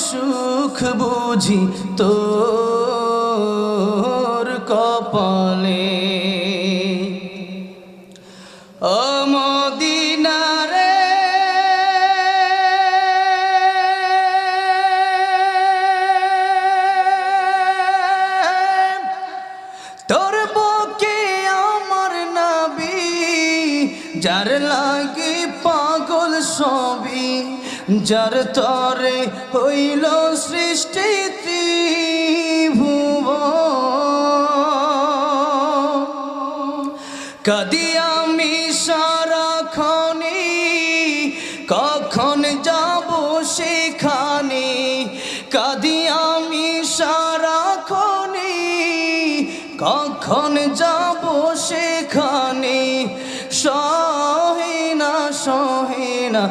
সুখ বুঝি তোর কপালে। ও মদিনা রে তোর বুকে আমার নবী, যার লাগি পাগল সবই, যার তরে হইল সৃষ্টি ত্রিভুবন। কাঁদি আমি সারাক্ষণে, কখন যাব সেখানে। কাঁদি আমি সারাক্ষণে, কখন যাব সেখানে। সহে না